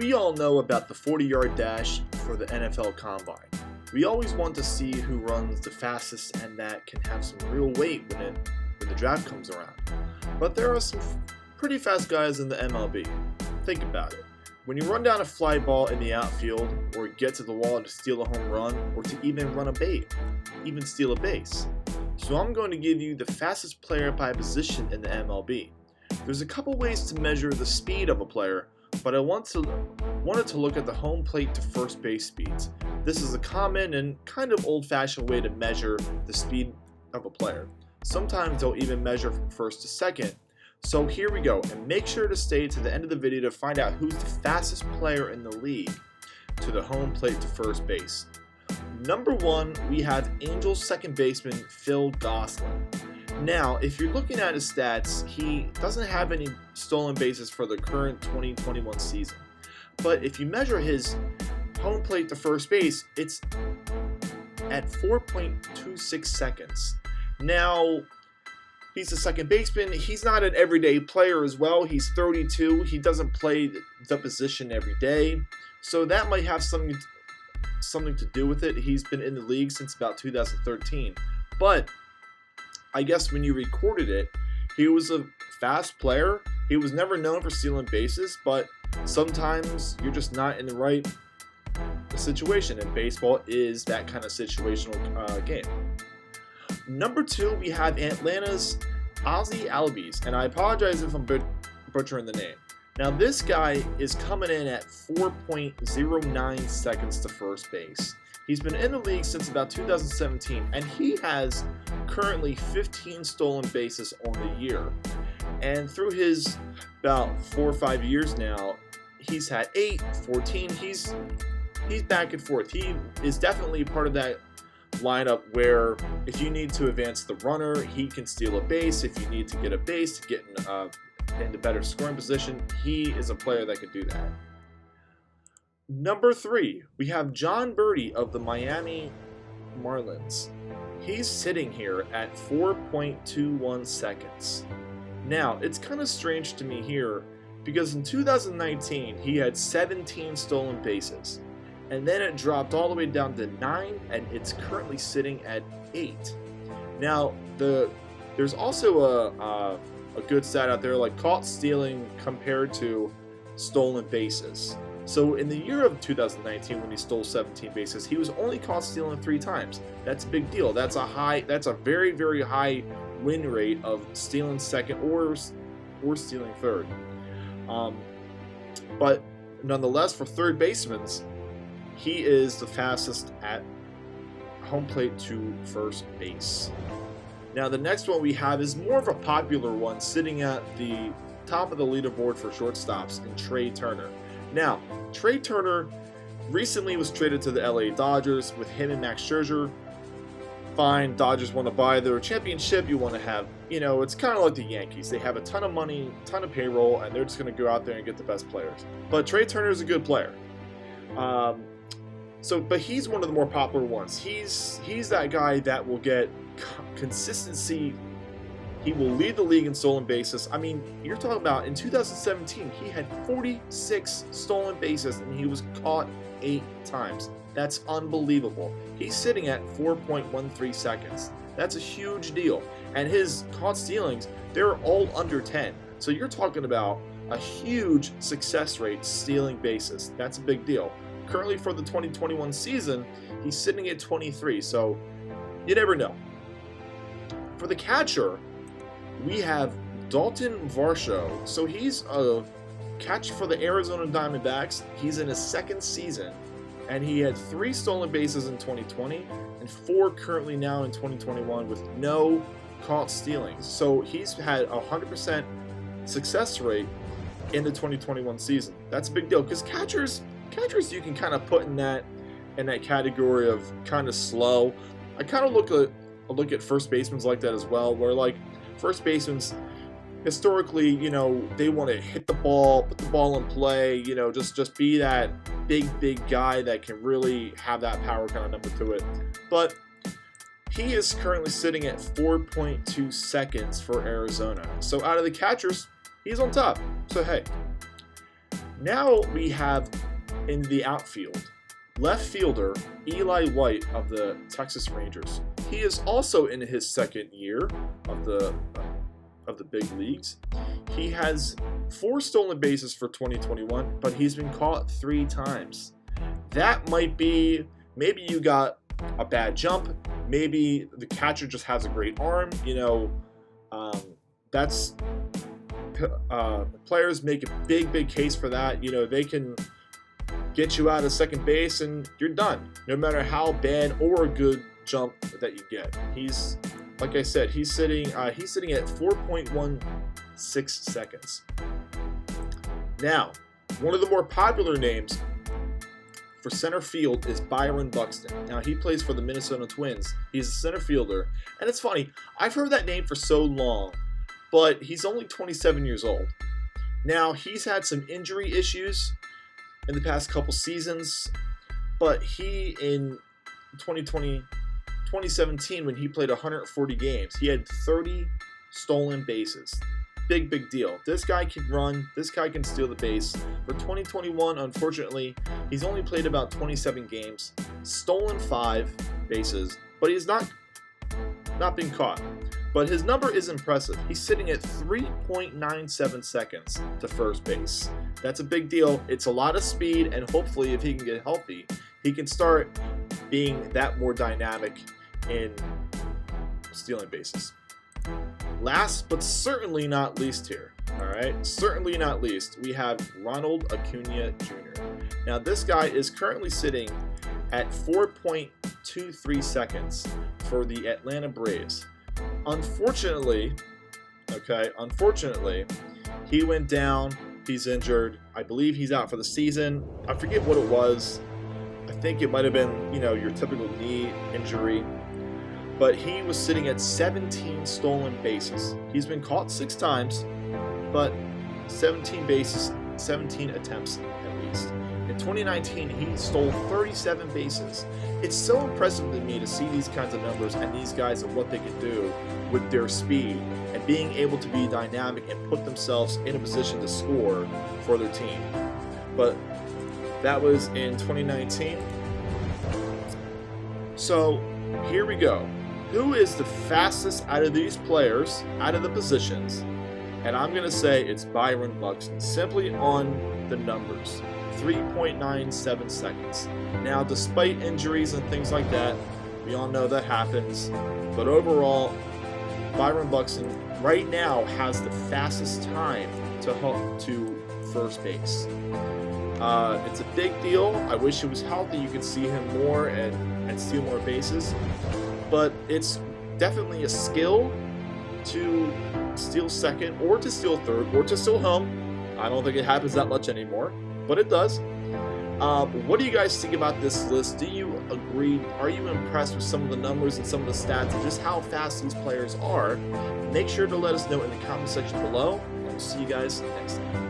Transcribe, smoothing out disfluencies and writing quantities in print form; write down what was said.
We all know about the 40-yard dash for the NFL Combine. We always want to see who runs the fastest, and that can have some real weight when the draft comes around. But there are some pretty fast guys in the MLB. Think about it. When you run down a fly ball in the outfield, or get to the wall to steal a home run, or to even run a bait, even steal a base. So I'm going to give you the fastest player by position in the MLB. There's a couple ways to measure the speed of a player, but I wanted to look at the home plate to first base speeds. This is a common and kind of old-fashioned way to measure the speed of a player. Sometimes they'll even measure from first to second. So here we go, and make sure to stay to the end of the video to find out who's the fastest player in the league to the home plate to first base. Number 1, we have Angels second baseman Phil Gosselin. Now, if you're looking at his stats, he doesn't have any stolen bases for the current 2021 season. But if you measure his home plate to first base, it's at 4.26 seconds. Now, he's a second baseman. He's not an everyday player as well. He's 32. He doesn't play the position every day. So that might have something to do with it. He's been in the league since about 2013. But I guess when you recorded it, he was a fast player. He was never known for stealing bases, but sometimes you're just not in the right situation, and baseball is that kind of situational game. Number 2, we have Atlanta's Ozzie Albies, and I apologize if I'm butchering the name. Now this guy is coming in at 4.09 seconds to first base. He's been in the league since about 2017, and he has currently 15 stolen bases on the year. And through his about 4 or 5 years now, he's had 8, 14. He's back and forth. He is definitely part of that lineup where if you need to advance the runner, he can steal a base. If you need to get a base to get in the better scoring position, he is a player that can do that. Number 3, we have John Birdie of the Miami Marlins. He's sitting here at 4.21 seconds. Now, it's kind of strange to me here because in 2019, he had 17 stolen bases. And then it dropped all the way down to 9, and it's currently sitting at 8. Now, there's also a good stat out there like caught stealing compared to stolen bases. So in the year of 2019, when he stole 17 bases, he was only caught stealing 3 times. That's a big deal. That's a very, very high win rate of stealing second or stealing third. But nonetheless, for third basemen, he is the fastest at home plate to first base. Now the next one we have is more of a popular one, sitting at the top of the leaderboard for shortstops in Trey Turner. Now, Trey Turner recently was traded to the LA Dodgers with him and Max Scherzer. Fine, Dodgers want to buy their championship. You want to have, it's kind of like the Yankees. They have a ton of money, ton of payroll, and they're just going to go out there and get the best players. But Trey Turner is a good player. But he's one of the more popular ones. He's that guy that will get consistency. He will lead the league in stolen bases. I mean, you're talking about in 2017, he had 46 stolen bases and he was caught 8 times. That's unbelievable. He's sitting at 4.13 seconds. That's a huge deal. And his caught stealings, they're all under 10. So you're talking about a huge success rate stealing bases. That's a big deal. Currently for the 2021 season, he's sitting at 23. So you never know. For the catcher, we have Dalton Varsho. So he's a catcher for the Arizona Diamondbacks. He's in his 2nd season, and he had 3 stolen bases in 2020 and 4 currently now in 2021 with no caught stealings. So he's had a 100% success rate in the 2021 season. That's a big deal because catchers you can kind of put in that category of kind of slow. I kind of look at first basemen like that as well, where like first basemen historically, they want to hit the ball, put the ball in play, just be that big guy that can really have that power kind of number to it. But he is currently sitting at 4.2 seconds for Arizona. So out of the catchers, he's on top. So hey. Now we have in the outfield, left fielder Eli White of the Texas Rangers. He is also in his second year of the big leagues. He has 4 stolen bases for 2021, but he's been caught 3 times. That might be, maybe you got a bad jump, maybe the catcher just has a great arm, you know, that's players make a big case for that. You know, they can get you out of second base and you're done, no matter how bad or good jump that you get. He's, like I said, he's sitting at 4.16 seconds. Now, one of the more popular names for center field is Byron Buxton. Now, he plays for the Minnesota Twins. He's a center fielder, and it's funny, I've heard that name for so long, but he's only 27 years old. Now, he's had some injury issues in the past couple seasons, but he, in 2017, when he played 140 games, he had 30 stolen bases. Big deal. This guy can run. This guy can steal the base. For 2021, unfortunately, he's only played about 27 games, stolen 5 bases, but he's not been caught. But his number is impressive. He's sitting at 3.97 seconds to first base. That's a big deal. It's a lot of speed, and hopefully, if he can get healthy, he can start being that more dynamic in stealing bases. Last but certainly not least here, all right, certainly not least, we have Ronald Acuna Jr. Now, this guy is currently sitting at 4.23 seconds for the Atlanta Braves. Unfortunately, he went down. He's injured. I believe he's out for the season. I forget what it was. I think it might have been, you know, your typical knee injury. But he was sitting at 17 stolen bases. He's been caught 6 times, but 17 bases, 17 attempts at least. In 2019, he stole 37 bases. It's so impressive to me to see these kinds of numbers and these guys and what they can do with their speed and being able to be dynamic and put themselves in a position to score for their team. But that was in 2019. So here we go. Who is the fastest out of these players, out of the positions? And I'm going to say it's Byron Buxton, simply on the numbers. 3.97 seconds. Now, despite injuries and things like that, we all know that happens, but overall, Byron Buxton right now has the fastest time to first base. It's a big deal. I wish he was healthy. You could see him more and steal more bases. But it's definitely a skill to steal second or to steal third or to steal home. I don't think it happens that much anymore, but it does. What do you guys think about this list? Do you agree? Are you impressed with some of the numbers and some of the stats and just how fast these players are? Make sure to let us know in the comment section below, and we'll see you guys next time.